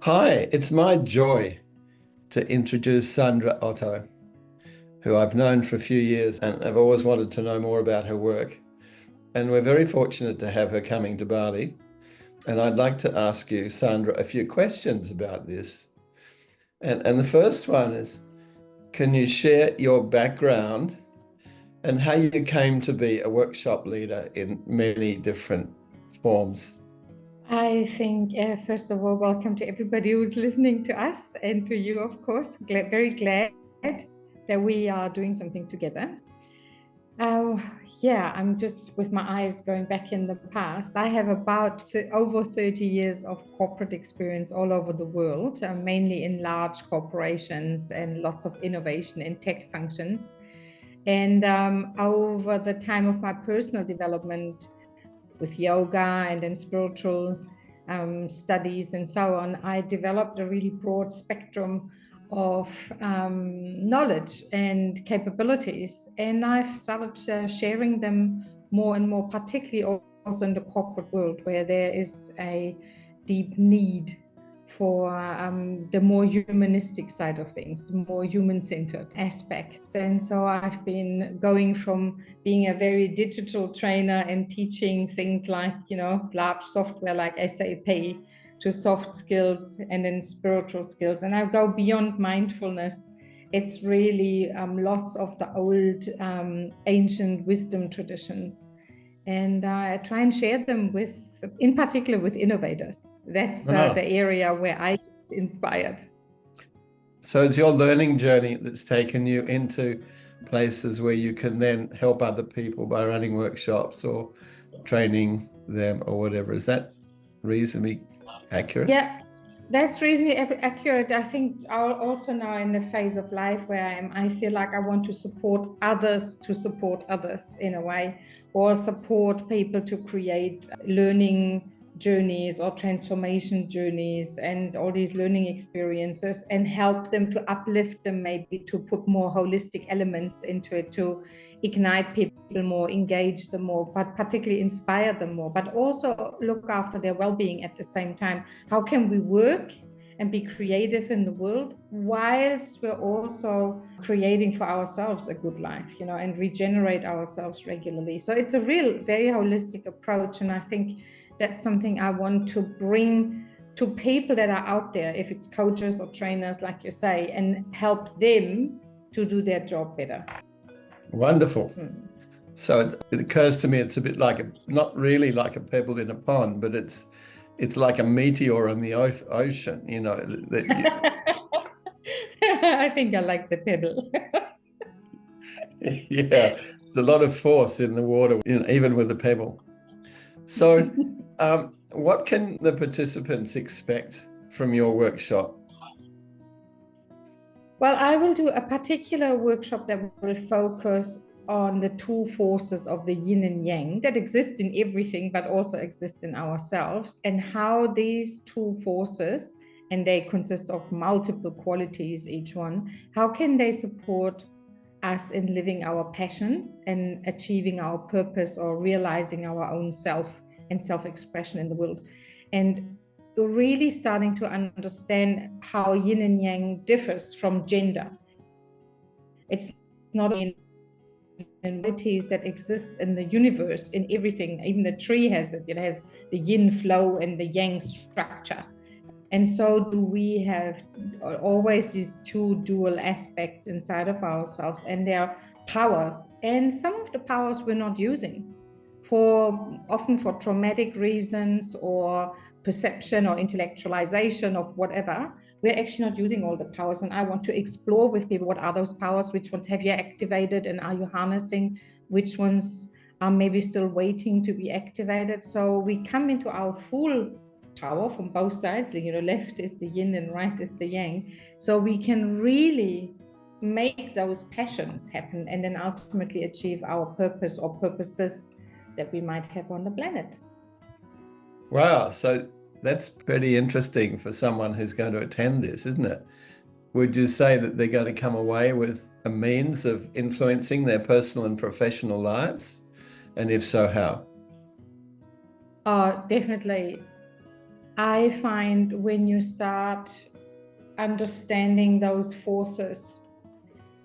Hi, it's my joy to introduce Sandra Otto, who I've known for a few years and I've always wanted to know more about her work. And we're very fortunate to have her coming to Bali. And I'd like to ask you, Sandra, a few questions about this. And the first one is, can you share your background and how you came to be a workshop leader in many different forms? I think, first of all, welcome to everybody who's listening to us and to you, of course. Very glad that we are doing something together. Uh, yeah, I'm just with my eyes going back in the past. I have about over 30 years of corporate experience all over the world, mainly in large corporations and lots of innovation in tech functions. And over the time of my personal development, with yoga and then spiritual studies and so on, I developed a really broad spectrum of knowledge and capabilities. And I've started sharing them more and more, particularly also in the corporate world, where there is a deep need for the more humanistic side of things, the more human-centered aspects. And so I've been going from being a very digital trainer and teaching things like, large software like SAP to soft skills and then spiritual skills. And I go beyond mindfulness. It's really lots of the old ancient wisdom traditions. And I try and share them in particular with innovators. That's Wow. the area where I get inspired. So it's your learning journey that's taken you into places where you can then help other people by running workshops or training them or whatever. Is that reasonably accurate? Yeah, that's reasonably accurate. I think I'm also now in the phase of life where I feel like I want to support others in a way, or support people to create learning journeys or transformation journeys and all these learning experiences and help them to uplift them, maybe to put more holistic elements into it, to ignite people more, engage them more, but particularly inspire them more, but also look after their well-being at the same time. How can we work and be creative in the world whilst we're also creating for ourselves a good life, and regenerate ourselves regularly? So it's a real, very holistic approach. And I think that's something I want to bring to people that are out there, if it's coaches or trainers, like you say, and help them to do their job better. Wonderful. Mm. So it occurs to me it's a bit like not really like a pebble in a pond, but it's like a meteor in the ocean, I think I like the pebble. yeah, there's a lot of force in the water, even with a pebble. So, what can the participants expect from your workshop? Well, I will do a particular workshop that will focus on the two forces of the yin and yang that exist in everything, but also exist in ourselves, and how these two forces, and they consist of multiple qualities, each one, how can they support us in living our passions and achieving our purpose or realizing our own self and self-expression in the world. And really starting to understand how yin and yang differs from gender. It's not in entities that exist in the universe, in everything. Even the tree has it. It has the yin flow and the yang structure. And so do we have always these two dual aspects inside of ourselves, and their powers. And some of the powers we're not using, often for traumatic reasons or perception or intellectualization of whatever. We're actually not using all the powers. And I want to explore with people, what are those powers? Which ones have you activated and are you harnessing? Which ones are maybe still waiting to be activated? So we come into our full power from both sides. Left is the yin and right is the yang. So we can really make those passions happen and then ultimately achieve our purpose or purposes that we might have on the planet. Wow, so that's pretty interesting for someone who's going to attend this, isn't it? Would you say that they're going to come away with a means of influencing their personal and professional lives? And if so, how? Definitely. I find when you start understanding those forces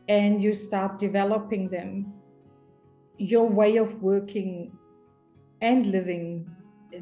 and you start developing them, your way of working and living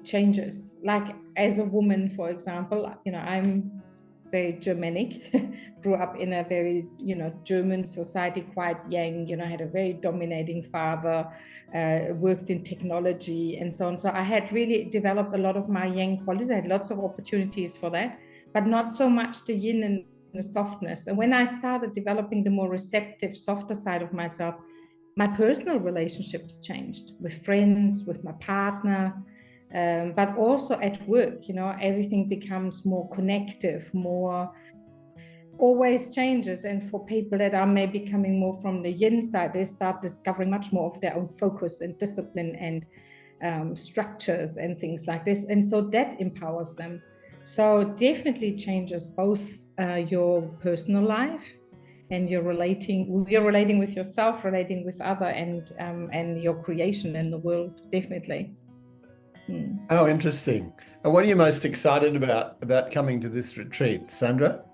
changes. Like as a woman, for example, I'm very Germanic, grew up in a very, German society, quite yang, had a very dominating father, worked in technology and so on. So I had really developed a lot of my yang qualities. I had lots of opportunities for that, but not so much the yin and the softness. And when I started developing the more receptive, softer side of myself, my personal relationships changed with friends, with my partner, but also at work. Everything becomes more connective, more always changes. And for people that are maybe coming more from the yin side, they start discovering much more of their own focus and discipline and structures and things like this. And so that empowers them. So definitely changes both your personal life, and you're relating with yourself, relating with other, and your creation in the world, definitely. Oh, interesting. And what are you most excited about coming to this retreat, Sandra?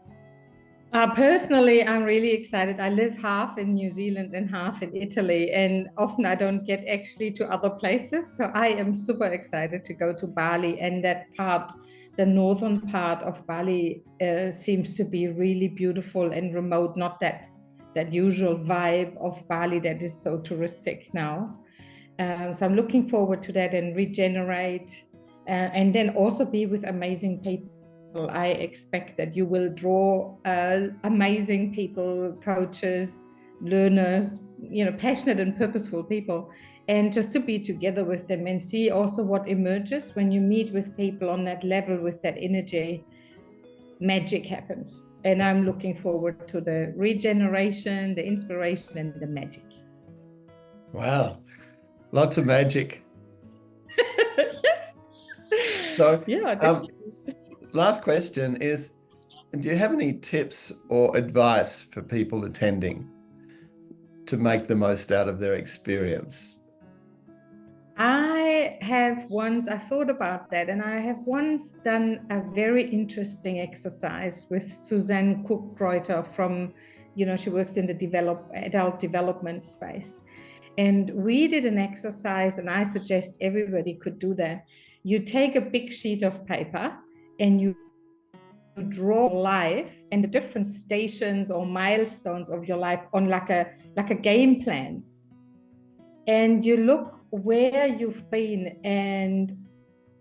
Personally, I'm really excited. I live half in New Zealand and half in Italy, and often I don't get actually to other places. So I am super excited to go to Bali, and that part, the northern part of Bali, seems to be really beautiful and remote, not that usual vibe of Bali that is so touristic now. So I'm looking forward to that and regenerate, and then also be with amazing people. I expect that you will draw amazing people, coaches, learners, passionate and purposeful people, and just to be together with them and see also what emerges when you meet with people on that level with that energy. Magic happens. And I'm looking forward to the regeneration, the inspiration, and the magic. Wow, lots of magic. Yes. So, Yeah. last question is, do you have any tips or advice for people attending to make the most out of their experience? I thought about that, and I have once done a very interesting exercise with Suzanne Cook-Reuter from, she works in the adult development space. And we did an exercise, and I suggest everybody could do that. You take a big sheet of paper and you draw life and the different stations or milestones of your life on like a game plan. And you look where you've been and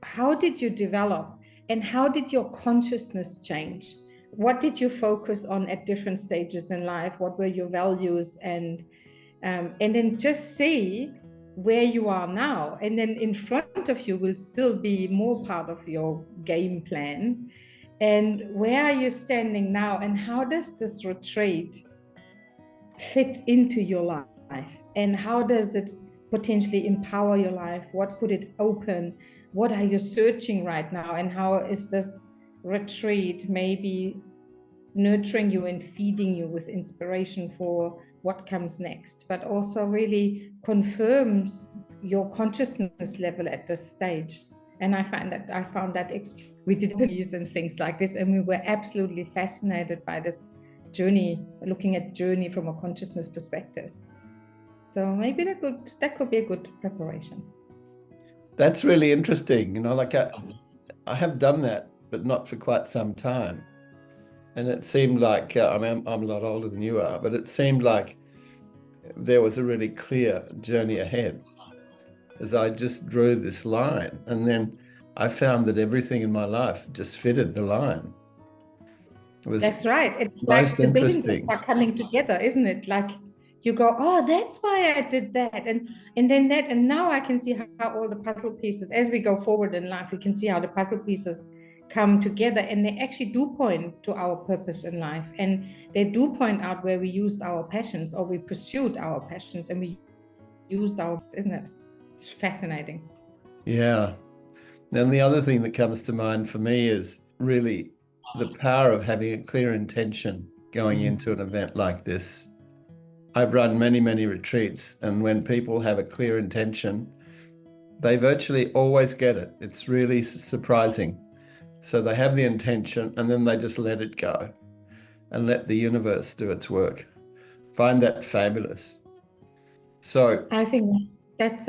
how did you develop and how did your consciousness change? What did you focus on at different stages in life? What were your values? And then just see where you are now. And then in front of you will still be more part of your game plan. And where are you standing now? And how does this retreat fit into your life? And how does it potentially empower your life? What could it open? What are you searching right now? And how is this retreat maybe nurturing you and feeding you with inspiration for what comes next, but also really confirms your consciousness level at this stage. And I found that we did movies and things like this, and we were absolutely fascinated by this journey, looking at journey from a consciousness perspective. So maybe that could be a good preparation. That's really interesting. Like I have done that, but not for quite some time. And it seemed like, I'm a lot older than you are, but it seemed like there was a really clear journey ahead as I just drew this line. And then I found that everything in my life just fitted the line. That's right. It's most like the building interesting. blocks are coming together, isn't it? Like you go, oh, that's why I did that. And then that, and now I can see how all the puzzle pieces, as we go forward in life, we can see how the puzzle pieces come together, and they actually do point to our purpose in life, and they do point out where we used our passions or we pursued our passions and we used our, isn't it? It's fascinating. Yeah. And the other thing that comes to mind for me is really the power of having a clear intention going into an event like this. I've run many, many retreats, and when people have a clear intention, they virtually always get it. It's really surprising. So they have the intention and then they just let it go and let the universe do its work. Find that fabulous. So I think that's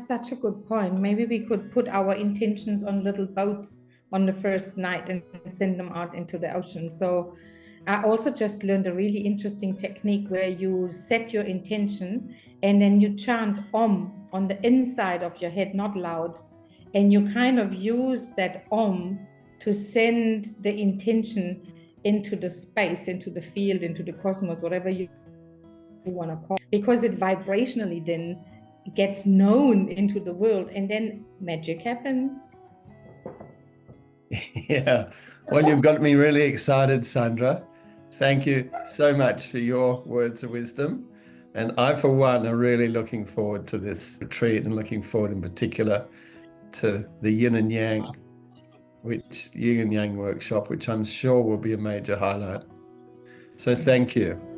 such a good point. Maybe we could put our intentions on little boats on the first night and send them out into the ocean. So I also just learned a really interesting technique where you set your intention and then you chant Om on the inside of your head, not loud. And you kind of use that Om to send the intention into the space, into the field, into the cosmos, whatever you want to call it, because it vibrationally then gets known into the world and then magic happens. yeah, well, you've got me really excited, Sandra. Thank you so much for your words of wisdom. And I, for one, are really looking forward to this retreat and looking forward in particular to the yin and yang, yin and yang workshop, which I'm sure will be a major highlight. So thank you.